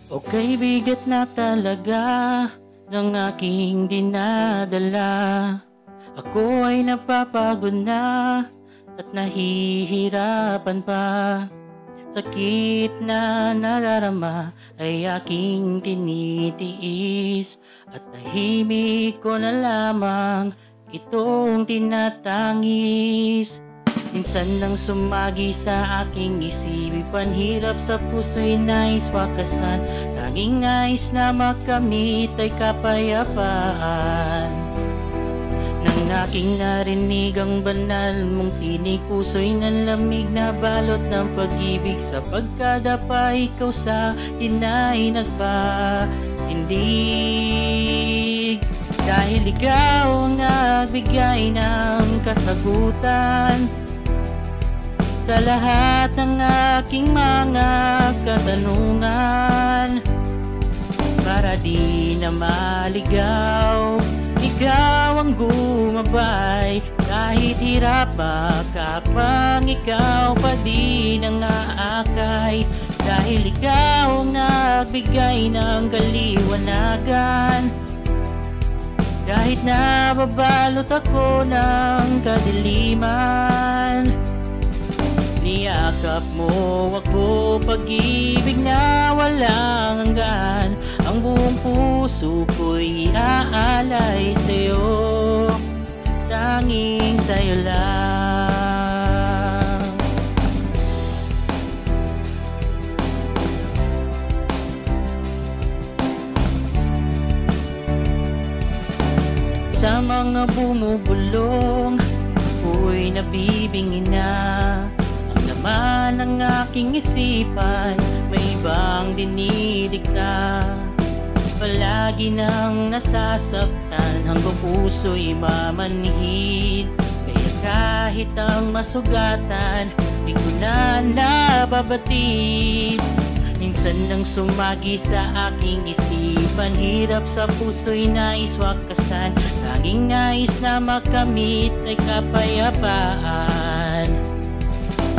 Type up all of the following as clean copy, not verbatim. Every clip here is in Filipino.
Okay, bigat na talaga ng aking dinadala. Ako ay napapagod na at nahihirapan pa. Sakit na nadarama ay aking tinitiis, at tahimik ko na lamang itong tinatangis. Minsan nang sumagi sa aking isipan, hirap sa puso'y nais wakasan. Tanging nais na makamit ay kapayapaan. Nang aking narinig ang banal mong tinig, puso'y nanlamig na balot ng pag-ibig. Sa pagkadapa ikaw sa inay nagpatindig. Dahil ikaw ang nagbigay ng kasagutan sa lahat ng aking mga katanungan. Para di na maligaw, ikaw ang gumabay. Kahit hirap makapang, ikaw pa di nangaakay. Dahil ikaw ang nagbigay ng kaliwanagan, kahit nababalot ako ng kadiliman. Niyakap mo ako, pag-ibig na walang hanggan. Ang buong puso ko'y iaalay sa'yo, tanging sa'yo lang. Sa mga bumubulong, ako'y nabibingin na. Naman ang aking isipan, may ibang dinidikta. Palagi nang nasasaktan, hanggang puso'y mamanhid. Kaya kahit ang masugatan, di ko na nababatid. Minsan nang sumagi sa aking isipan, hirap sa puso'y nais wakasan. Tanging nais na makamit ay kapayapaan.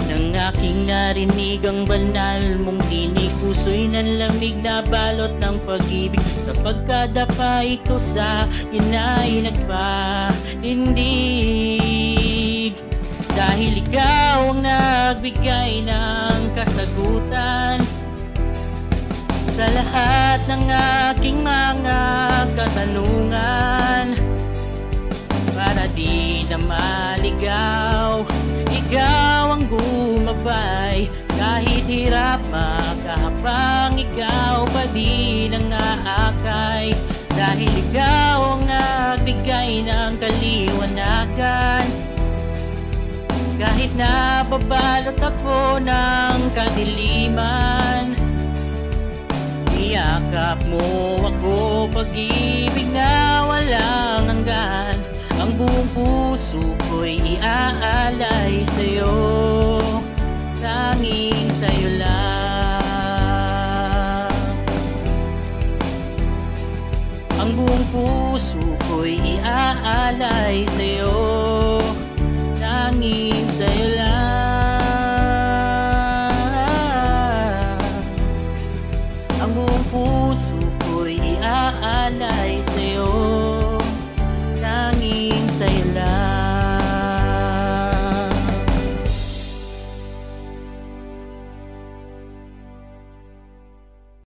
Nang aking narinig ang banal mong tinig, puso'y nanlamig na balot ng pag-ibig. Sa pagkadapa ikaw sa inay nagpatindig. Dahil ikaw ang nagbigay ng kasagutan sa lahat ng aking mga katanungan. Para di na maligaw, ikaw ang gumabay. Kahit hirap makahapang, ikaw pa di nangaakay. Dahil ikaw ang nagbigay ng kaliwanagan, kahit nababalot ako ng kadiliman. Niyakap mo ako, pag-ibig na walang hanggan. Ang buong puso ko'y iaalay sa'yo, tanging sa'yo lang. Ang buong puso ko'y iaalay sa'yo, tanging sa'yo lang.